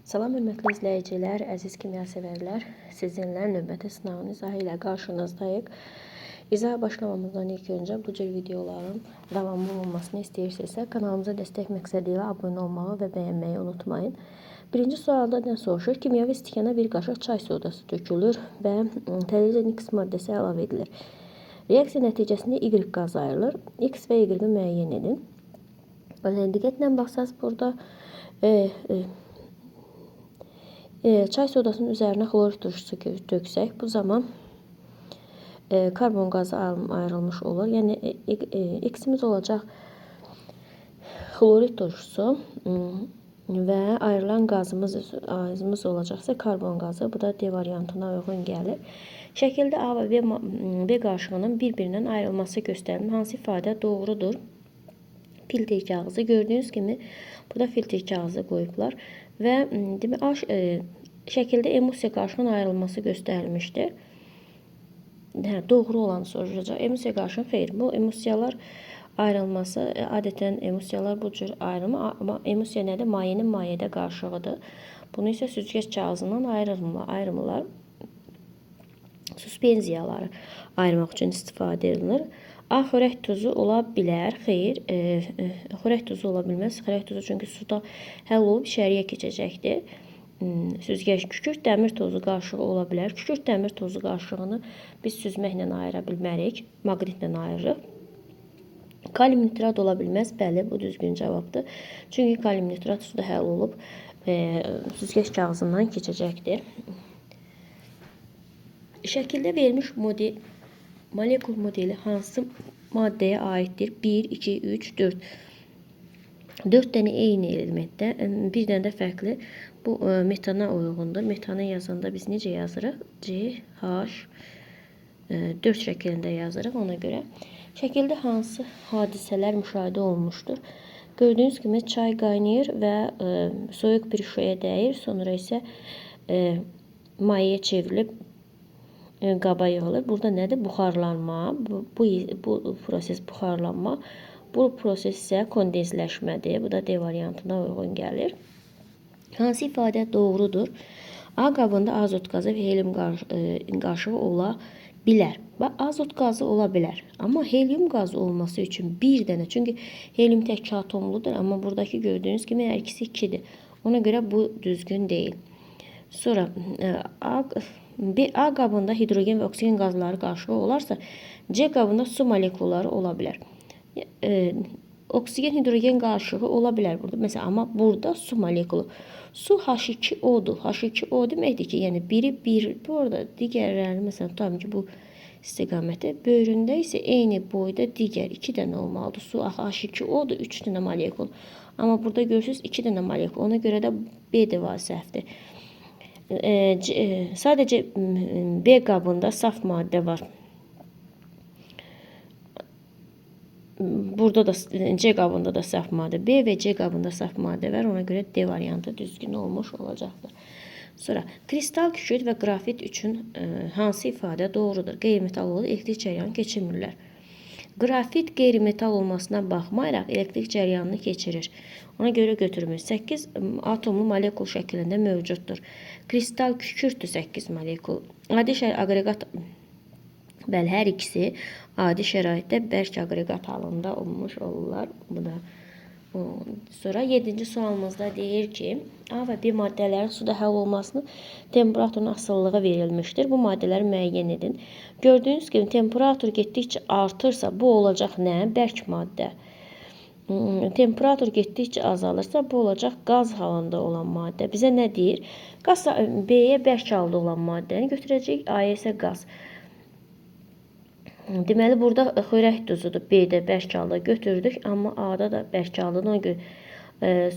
Salam hörmətli izləyicilər, əziz kimyasevərlər. Sizinlə növbəti sınavın izahı ilə qarşınızdayıq. İzaha başlamamızdan ilk öncə bu cür videoların davamlı olmasını istəyirsinizsə, kanalımıza dəstək məqsədi ilə abunə olmağı və bəyənməyi unutmayın. Birinci sualda nə soruşur? Kimyəvi stəkana bir qaşıq çay sodası tökülür və tədricən X maddəsi əlavə edilir. Reaksiya nəticəsində Y qazı ayrılır. X və Y-i müəyyən edin. Diqqətlə baxsaq burada çay sodasının üzərinə xlorid turşusu töksək, bu zaman karbon qazı ayrılmış olur. Yəni X-imiz olacaq xlorid turşusu və ayrılan qazımız olacaqsa karbon qazı. Bu da D variantına uyğun gəlir. Şəkildə A və B qarışığının bir-birindən ayrılması göstərilir. Hansı ifadə doğrudur? Filtr kağızı. Gördüyünüz kimi burada filtr kağızı qoyublar və şəkildə emulsiya qarışığının ayrılması göstərilmişdir. Doğru olanı sorulacaq. Emulsiya qarışığı xeyr. Bu emulsiyalar ayrılması, adətən emulsiyalar bu cür ayrılma, amma emulsiya nədir? Mayenin mayədə qarışığıdır. Bunu isə süzgəc kağızından ayrılırlar. Suspenziyaları ayırmaq üçün istifadə edilir. A. Xörək tuzu ola bilər. Xeyr, xörək tuzu ola bilməz. Xörək tuzu çünki suda həll olub içəriyə keçəcəkdir. Süzgəc kükürt dəmir tozu qarışığı ola bilər. Kükürt dəmir tozu qarışığını biz süzməklə ayıra bilmərik. Maqnitlə ayırırıq. Kalium nitrat ola bilməz. Bəli, bu düzgün cavabdır. Çünki kalium nitrat suda həll olub süzgəc kağızından keçəcəkdir. Şəkildə verilmiş molekul modeli hansı maddəyə aiddir? 1, 2, 3, 4. 4 dənə eyni elementdə, bir dənə də fərqli. Bu metana uyğundur. Metanı yazanda biz necə yazırıq? CH 4 şəklində yazırıq ona görə. Şəkildə hansı hadisələr müşahidə olunmuşdur? Gördüyünüz kimi çay qaynayır və soyuq bir şüşəyə dəyir. Sonra isə mayaya çevrilib qaba yığılır. Burada nədir? Buxarlanma. Bu proses buxarlanma. Bu proses isə kondensləşmədir. Bu da D variantına uyğun gəlir. Hansı ifadə doğrudur? A qabında azot qazı və helium qarışığı ola bilər. Azot qazı ola bilər. Amma helium qazı olması üçün bir dənə. Çünki helium tək atomludur. Amma buradakı gördüyünüz kimi hər ikisi 2-dir. Ona görə bu düzgün deyil. Sonra A qabında hidrogen və oksigen qazları qarışığı olarsa, C qabında su molekulları ola bilər. Oksigen hidrogen qarışığı ola bilər burada. Məsələn, amma burada su molekulu. Su H2O-dur. H2O deməkdir ki, yəni biri bir, burada digərləri məsələn tutalım ki, bu istiqamətdə, böyründə isə eyni boyda digər 2 dənə olmalıdır. Su H2O-dur, 3 dənə molekul. Amma burada görürsünüz 2 dənə molekul. Ona görə də B də səhvdir. Sadəcə B qabında saf maddə var. Burada da C qabında da saf maddə. B və C qabında saf maddə var. Ona görə D variantı düzgün olmuş olacaqdır. Sonra kristal kükürt və qrafit üçün hansı ifadə doğrudur? Qeyri-metal olur, elektrik cəryanı keçirmirlər. Qrafit qeyri-metal olmasına baxmayaraq elektrik cəryanını keçirir. Ona görə götürmür. 8 atomlu molekul şəklində mövcuddur. Kristal kükürtdür 8 molekul. Adi aqreqat, bəli, hər ikisi adi şəraitdə bərk aqreqat halında olmuş olurlar. Bu da sonra 7-ci sualımızda deyir ki, A və B maddələrin suda həll olmasının temperaturun asılılığı verilmişdir. Bu maddələri müəyyən edin. Gördüyünüz kimi temperatur getdikcə artırsa bu olacaq nə? Bərk maddə. Temperatur getdikcə azalırsa bu olacaq qaz halında olan maddə. Bizə nə deyir? B-yə bərk halda olan maddəni götürəcək, A-ya isə qaz. Deməli, burada xörək tuzudur. B-də bərk halda götürdük, amma A-da da bərk haldadır.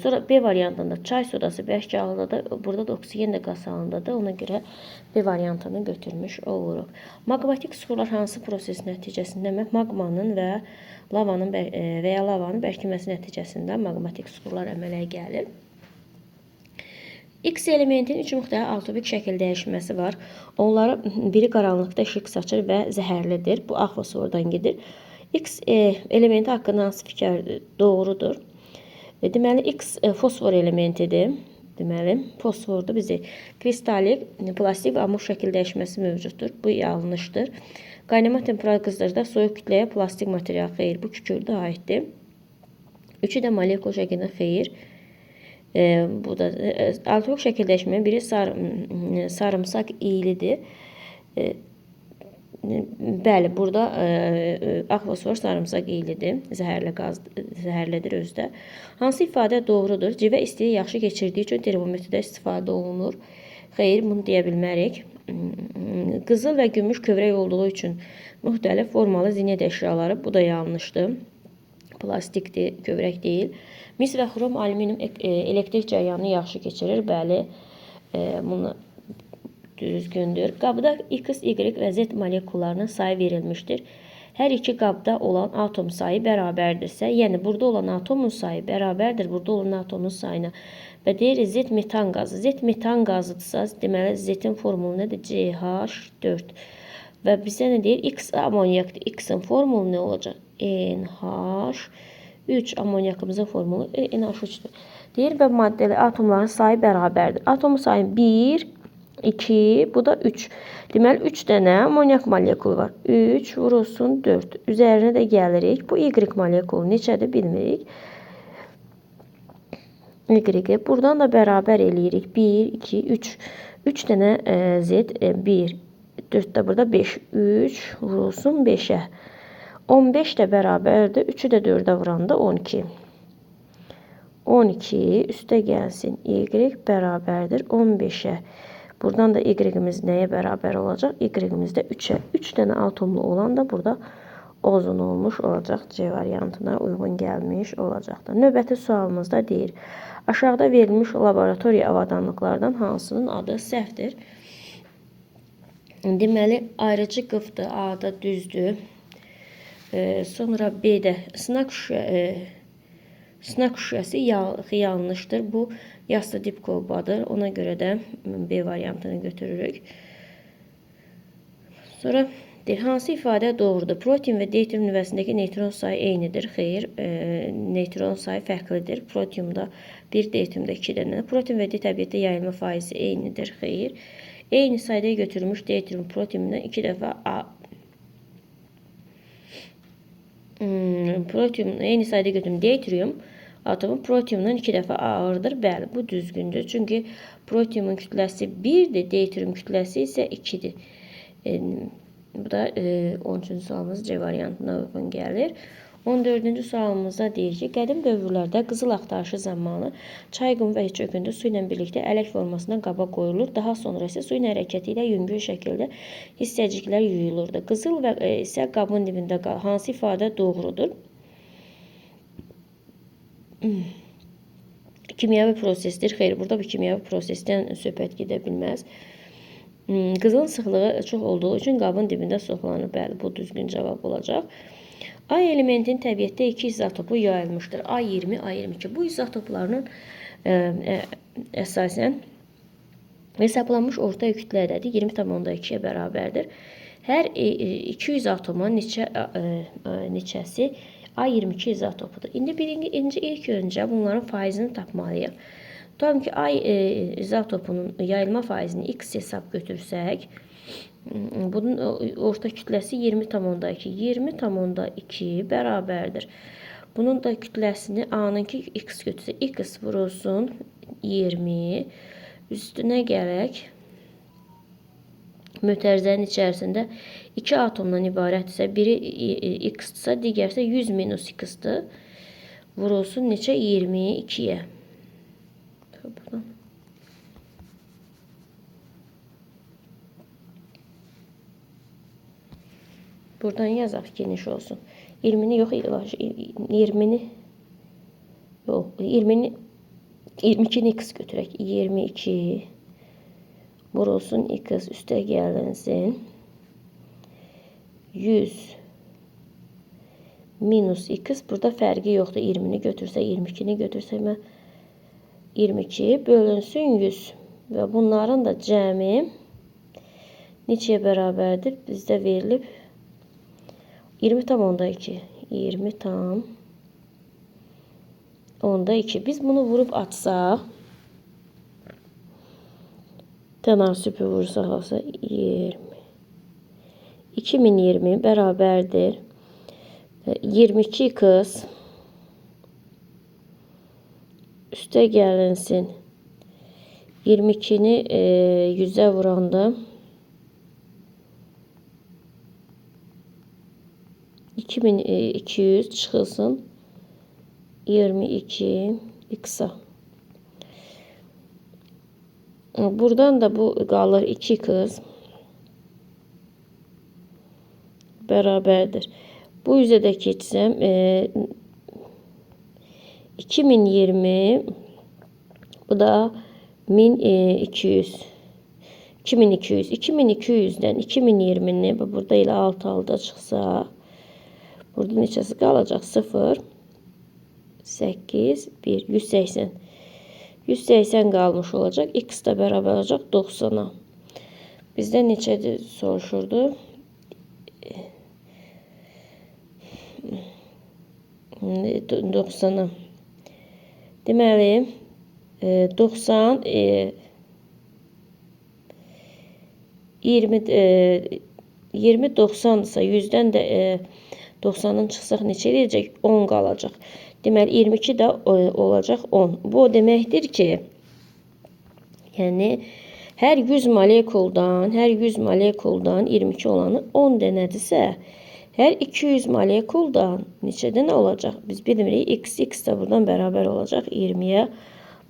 Sonra B variantında çay sodası bərk haldadır. Burada da oksigen də qaz halındadır. Ona görə B variantını götürmüş oluruq. Maqmatik suxurlar hansı proses nəticəsində? Maqmanın və ya lavanın bərkiməsi nəticəsində maqmatik suxurlar əmələ gəlir. X elementin 3 müxtəlif altovik şəkil dəyişməsi var. Onları biri qaranlıqda işıq saçır və zəhərlidir. Bu ağ fosfordan gedir. X elementi haqqında hansı fikir doğrudur? Deməli, X fosfor elementidir. deməli, fosfordur bizi. Kristalik plastik amur şəkil dəyişməsi mövcuddur. Bu yanlışdır. Qaynama temperaturu qızdırıcıda soyuq kütləyə plastik material xeyir. Bu kükürdü aiddir. Üçü də molekul şəklində xeyir. Bu da alkohol şəkil dəyişmənin biri sarımsaq iyilidir. Bəli, burada ağ fosfor sarımsaq iyilidir. Zəhərlidir özdə. Hansı ifadə doğrudur? Civə istiliyi yaxşı keçirdiyi üçün termometrdə istifadə olunur. Xeyr, bunu deyə bilmərik. Qızıl və gümüş kövrək olduğu üçün müxtəlif formalı zinət əşyaları, bu da yanlışdır. Plastikdir, kövrək deyil. Mis və xrom alüminium elektrik cəryanını yaxşı keçirir. Bəli, bunu düzgündür. Qabda X, Y və Z molekullarının sayı verilmişdir. Hər iki qabda olan atom sayı bərabərdirsə, yəni burada olan atomun sayı bərabərdir burada olan atomun sayına və deyir Z metan qazı. Z metan qazıdırsa, deməli Z-in formulu nədir? CH4. Və bizə nə deyir? X amonyakdır. X-in formulu nə olacaq? NH3. Amonyakımızın formulu NH3-dür. Deyir və maddəli atomların sayı bərabərdir. Atomun sayı 1, 2, bu da 3. Deməli 3 dənə amonyak molekulu var. 3 vurulsun 4. Üzərinə də gəlirik. Bu Y molekulu neçədir bilmirik. Y. Buradan da bərabər eləyirik. 1, 2, 3. 3 dənə Z, 1, 4 də burada 5. 3 vurulsun 5-ə. 15 də bərabərdir. 3-ü də 4-ə vuranda 12. 12 üstə gəlsin. Y bərabərdir 15-ə. Buradan da Y-imiz nəyə bərabər olacaq? Y-imiz də 3-ə. 3 dənə atomlu olan da burada ozon olmuş olacaq. C variantına uyğun gəlmiş olacaqdır. Növbəti sualımızda deyir. Aşağıda verilmiş laboratoriya avadanlıqlardan hansının adı səhvdir? Deməli, ayrıcı qıfdır. A-da düzdür. Sonra B-də sınaq şüşəsi yanlışdır. Bu yastı dip kolbadır. Ona görə də B variantını götürürük. Sonra deyir, hansı ifadə doğrudur? Protein və deuterium nüvəsindəki neytron sayı eynidir. Xeyr, neytron sayı fərqlidir. Proteumda 1, deuteriumda 2 dənə. Protein və D təbiətdə yayılma faizi eynidir. Xeyr. Eyni sayda götürülmüş deuterium proteinindən 2 dəfə eyni sayda götürülmüş deuterium atomu proteumdan 2 dəfə ağırdır. Bəli, bu düzgündür. Çünki proteinin kütləsi 1-dir, deuterium kütləsi isə 2-dir. Bu da 13-cü sualımız C variantına uyğun gəlir. 14-cü sualımızda deyir ki, qədim dövrlərdə qızıl axtarışı zamanı çay, qum və çöküntü su ilə birlikdə ələk formasında qaba qoyulur. Daha sonra isə suyun hərəkəti ilə yüngül şəkildə hissəciklər yuyulurdu. Qızıl və isə qabın dibində qalır. Hansı ifadə doğrudur? Kimyəvi prosesdir. Xeyr, burada bir kimyəvi prosesdən söhbət gedə bilməz. Qızılın sıxlığı çox olduğu üçün qabın dibində soxlanır. Bəli, bu düzgün cavab olacaq. A elementinin təbiətdə 2 izotopu yayılmışdır. A20, A22. Bu izotoplarının əsasən hesablanmış orta kütlədədir. 20,2-yə bərabərdir. Hər 2 izotoma neçəsi A22 izotopudur. İndi ilk öncə bunların faizini tapmalıyıq. Tutalım ki, A izotopunun yayılma faizini X hesab götürsək, bunun orta kütləsi 20,2. 20,2 bərabərdir. Bunun da kütləsini A-nınki X götürsək, X vurulsun 20. Üstünə gələk. Mötərizənin içərisində 2 atomdan ibarətdirsə, biri X-dırsa, digərsə 100 minus X-dır. Vurulsun neçə? 22-yə. Buradan yazaq geniş olsun. 20'ni yox, 20'ni yox, 20'ni 22'ni X götürək. 22 vurulsun X üstə gəlinsin. 100 minus X. Burada fərqi yoxdur. 20'ni götürsə, 22'ni götürsək mən 22 bölünsün 100 və bunların da cəmi neçəyə bərabərdir? Bizdə verilib 20,2. 20,2. Biz bunu vurub açsaq, Tənasibi vursaq alsa 20. 2020 bərabərdir 22x üstə gəlinsin 22-ni 100-ə vuranda 2200 çıxılsın 22x-a. Buradan da bu qalır 2x bərabərdir. Bu üzə də keçsəm 2020 bu da 1200. 2200'dən 2020'ni burada ilə 6 alda çıxsa burada neçəsi qalacaq? 0 8 1 180. 180 qalmış olacaq. X da bərabər olacaq 90'a. Bizdən neçədir soruşurdu? 90'a. Deməli 90 20 90'dırsa 100'dən də 90'ın çıxsaq neçə eləyəcək? 10 qalacaq. Deməli 22 də olacaq 10. Bu o deməkdir ki, yəni hər 100 molekuldan 22 olanı 10 dənədirsə, hər 200 molekuldan neçədən olacaq? Biz bilmirik. X də buradan bərabər olacaq 20'yə.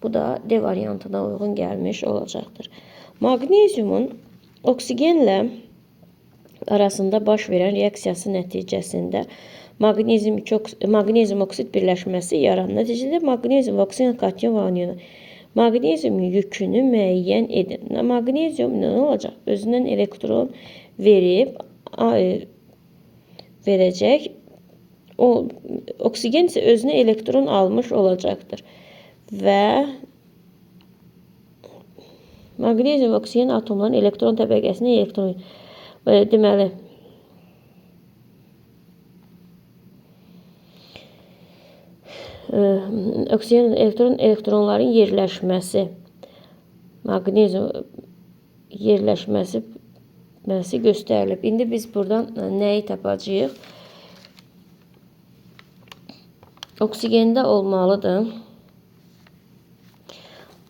Bu da D variantına uyğun gəlmiş olacaqdır. Magneziumun oksigenlə arasında baş verən reaksiyası nəticəsində magnezium oksid birləşməsi yaranır. Nəticədə magnezium, oksigen, kation və anionu. Magneziumun yükünü müəyyən edin. Magnezium nə olacaq? Özündən elektron verəcək. Oksigen isə özünə elektron almış olacaqdır. Və magnezium və oksigen atomların elektron təbəqəsində elektron deməli oksigen elektronların yerləşməsi, magnezium yerləşməsi göstərilib. İndi biz buradan nəyi tapacağıq? Oksigende olmalıdır.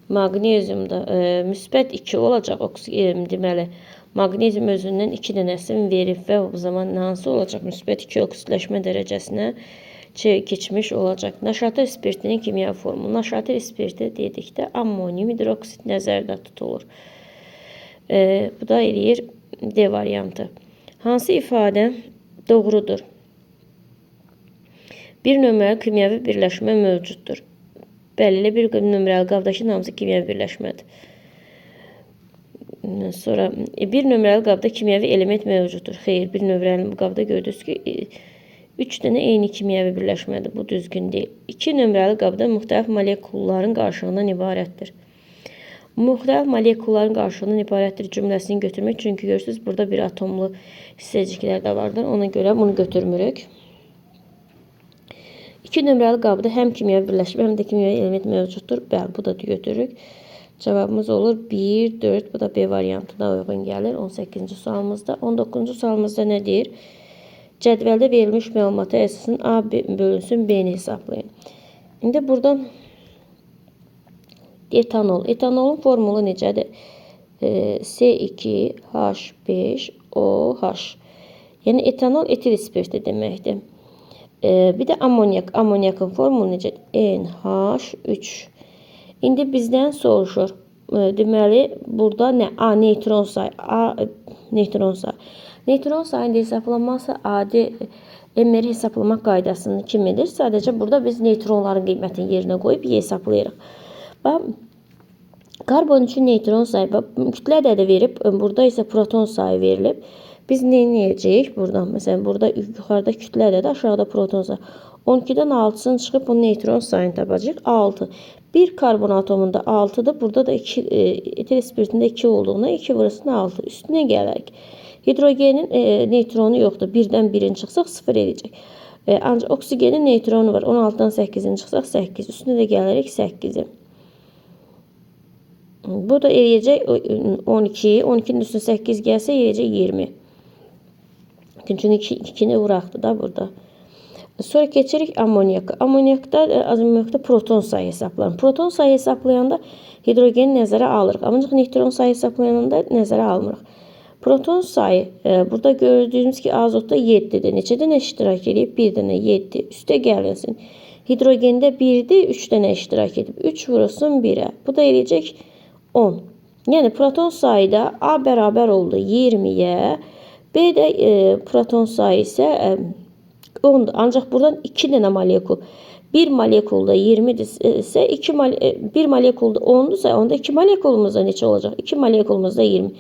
Magneziumda müsbət 2 olacaq. Deməli magnezium özündən 2 dənəsini verib və o zaman hansı olacaq? Müsbət 2 oksidləşmə dərəcəsinə keçmiş olacaq. Naşatır spirtinin kimya formu. Naşatır spirti dedikdə ammonium hidroksid nəzərdə tutulur. Bu da eləyir D variantı. Hansı ifadə doğrudur? Bir nömrəli kimyəvi birləşmə mövcuddur. Bəli, bir nömrəli qabdakı hamısı kimyəvi birləşmədir. Sonra bir nömrəli qabda kimyəvi element mövcuddur. Xeyr, bir nömrəli qabda gördünüz ki 3 dənə eyni kimyəvi birləşmədir. Bu düzgün deyil. 2 nömrəli qabda müxtəlif molekulların qarşılığından ibarətdir. Müxtəlif molekulların qarşılığından ibarətdir cümləsini götürmək. Çünki görürsünüz burada bir atomlu hissəciklər də vardır. Ona görə bunu götürmürük. 2 nömrəli qabda həm kimyəvi birləşmə, həm də kimyəvi element mövcuddur. Bəli, bu da götürürük. Cavabımız olur 1, 4. Bu da B variantına uyğun gəlir. 18-ci sualımızda. 19-cu sualımızda nə deyir? Cədvəldə verilmiş məlumata əsasən A bölünsün B-ni hesablayın. İndi buradan etanol. Etanolun formulu necədir? C2H5OH. Yəni etanol etil spirti deməkdir. Bir də amonyak. Amonyakın formulu necədir? NH3. İndi bizdən soruşur. Deməli, burada nə? A neytron sayı. A neytron sayı. Neytron sayını hesablanması adi MR hesablamaq qaydasını kim edir? Sadəcə burada biz neytronların qiymətini yerinə qoyub hesablayırıq. Karbon üçün neytron sayı kütlədə də verib, burada isə proton sayı verilib. Biz nə edəcəyik buradan? Məsələn, burada yuxarıda kütlədə də, aşağıda proton sayı. 12'dən 6'sını çıxıb bu neytron sayını tapacağıq. 6. Bir karbon atomunda 6'dır. Burada da etil spiritində 2 olduğuna 2 vurasın 6. Üstünə gələrək. Hidrogenin neytronu yoxdur. 1-dən 1'in çıxsaq 0 eləyəcək. Ancaq oksigenin neytronu var. 16'dan 8'in çıxsaq 8. Üstünə də gələrək 8'i. Bu da eləyəcək 12. 12'nin üstüne 8 gəlsə eləyəcək 20. Çünkü 2'ni vuraqdı da burada. Sonra geçirik ammonyaka. Ammonyakda proton sayı hesaplanır. Proton sayı hesaplayanda hidrogeni nəzərə alırıq. Ancaq neutron sayı hesaplayanda nəzərə almırıq. Proton sayı burada gördüğümüz ki azotda 7'dir. Neçədən iştirak edib? 1 dənə 7. Üstə gəlinsin. Hidrogende 1'dir. 3 dənə iştirak edib. 3 vurulsun 1'ə. Bu da eləyəcək 10. Yəni proton sayıda A bərabər oldu 20'yə. B də proton sayı isə 10'dur. Ancaq buradan 2 dənə molekul. 1 molekulda 20'dirsə, 1 molekulda 10'dursa, onda 2 molekulumuzda neçə olacaq? 2 molekulumuzda 20.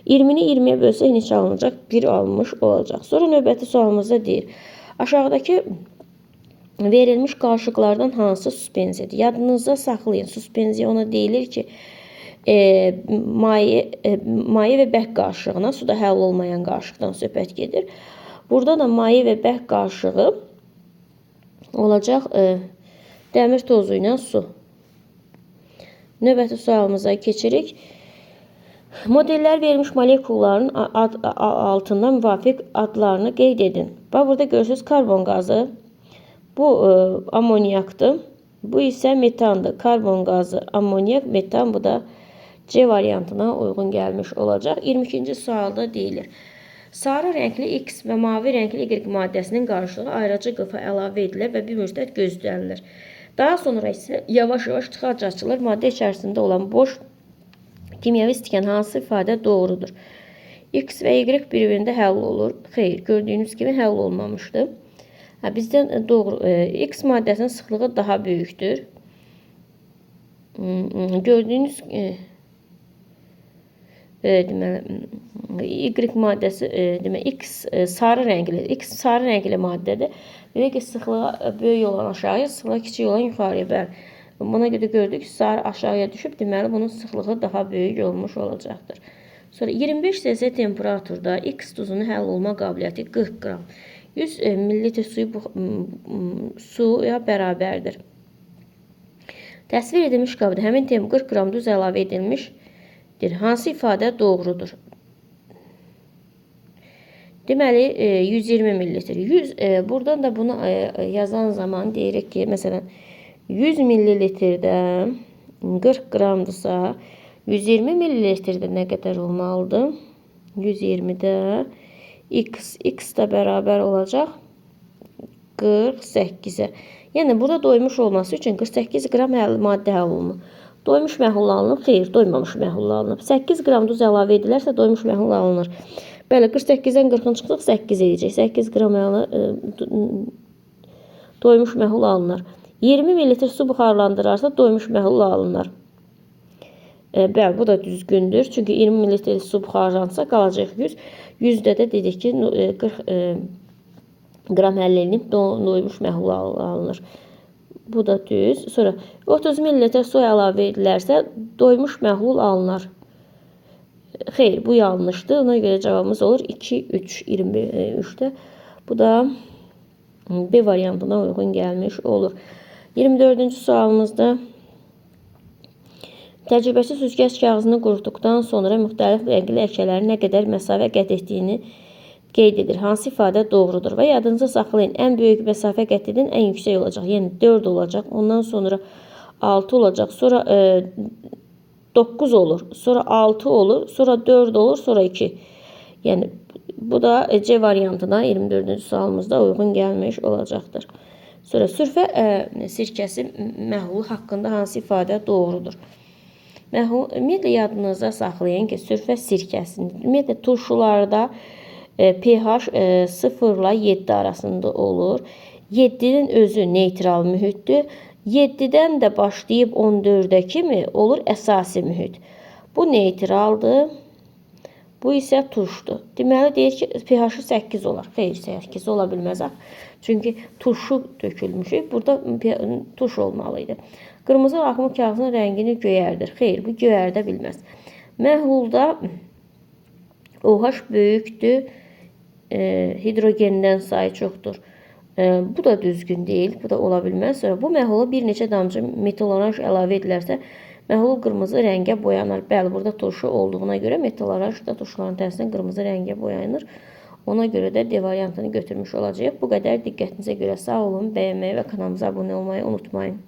20'ni 20'ye bölsək neçə alınacaq? 1 almış olacaq. Sonra növbəti sualımızda deyir. Aşağıdakı verilmiş qarışıqlardan hansı suspenziyadır? Yadınızda saxlayın. Suspenziya ona deyilir ki, maye və bərk qarışığına, suda həll olmayan qarışıqdan söhbət gedir. Burada da maye və bərk qarışığı olacaq dəmir tozu ilə su. Növbəti sualımıza keçirik. Modellər verilmiş molekulların altında müvafiq adlarını qeyd edin. Bax, burada görürsünüz karbon qazı. Bu ammonyakdır. Bu isə metandır. Karbon qazı, ammonyak, metan. Bu da C variantına uyğun gəlmiş olacaq. 22-ci sualda deyilir. Sarı rəngli X və mavi rəngli Y maddəsinin qarışığı ayrıca qıfa əlavə edilir və bir müddət gözlənilir. Daha sonra isə yavaş-yavaş tıxac açılır. Maddə içərisində olan boş kimyəvi stəkan hansı ifadə doğrudur? X və Y bir-birində həll olur. Xeyr, gördüyünüz kimi həll olmamışdır. Bizdən doğru X maddəsinin sıxlığı daha böyükdür. Gördüyünüz Y maddəsi demək X sarı rəngli maddədir. Demək ki, sıxlığı böyük olan aşağıya, sıxlığı kiçik olan yuxarıya. Bəli. Buna görə gördük ki, sarı aşağıya düşüb, deməli bunun sıxlığı daha böyük olmuş olacaqdır. Sonra 25 derəcə temperaturda X duzunun həll olma qabiliyyəti 40 qram. 100 ml suya bərabərdir. Təsvir edilmiş qabda həmin 40 qram duz əlavə edilmişdir. Hansı ifadə doğrudur? Deməli 120 ml. Buradan da bunu yazan zaman deyirik ki, məsələn 100 ml-də 40 qramdırsa 120 ml-də nə qədər olmalıdır? 120-də X da bərabər olacaq 48-ə. Yəni burada doymuş olması üçün 48 qram maddə həll olunur. Doymuş məhlul alınıb, xeyr, doymamış məhlul alınıb. 8 qram duz əlavə edilərsə doymuş məhlul alınır. Bəli, 48-dən 40-ın çıxdıq, 8 edəcək. 8 qram doymuş məhlul alınır. 20 ml su buxarlandırarsa doymuş məhlul alınır. Bəli, bu da düzgündür. Çünki 20 ml su buxarlansa qalacaq 100. 100-də də dedik ki, 40 qram həll edilib doymuş məhlul alınır. Bu da düz. Sonra 30 ml su əlavə edilərsə doymuş məhlul alınır. Xeyr, bu yanlışdır. Ona görə cavabımız olur 2, 3, 23'də. Bu da B variantına uyğun gəlmiş olur. 24-cü sualımızda təcrübəçi süzgəc kağızını qurutduqdan sonra müxtəlif rəngli ləkələrin nə qədər məsafə qət etdiyini qeyd edir. Hansı ifadə doğrudur? Və yadınıza saxlayın. Ən böyük məsafə qət edin, ən yüksək olacaq. Yəni 4 olacaq. Ondan sonra 6 olacaq. Sonra 9 olur. Sonra 6 olur. Sonra 4 olur. Sonra 2. Yəni bu da C variantına 24-cü sualımızda uyğun gəlmiş olacaqdır. Sonra sürfə sirkəsi məhlulu haqqında hansı ifadə doğrudur? Ümumiyyətlə yadınızda saxlayın ki, sürfə sirkəsinin ümumiyyətlə turşularda pH 0 ilə 7 arasında olur. 7'nin özü neytral mühitdir. 7'dən də başlayıb 14'ə kimi olur əsasi mühit. Bu neytraldır. Bu isə turşdur. Deməli deyir ki, pH 8 olar. Xeyr, 8 ola bilməz. Çünki turşu dökülmüşük. Burada turş olmalıydı. Qırmızı laxmı kağızın rəngini göyərdir. Xeyr, bu göyərdə bilməz. Məhlulda OH böyükdür. Hidrogenden sayı çoxdur. Bu da düzgün deyil. Bu da ola bilməz. Sonra bu məhlula bir neçə damcı metil oranj əlavə edilərsə Məhlul qırmızı rəngə boyanır. Bəli, burada turşu olduğuna görə metal aroşda turşuların tərsindən qırmızı rəngə boyanır. Ona görə də D variantını götürmüş olacağıq. Bu qədər. Diqqətinizə görə sağ olun. Bəyənməyi və kanalımıza abunə olmayı unutmayın.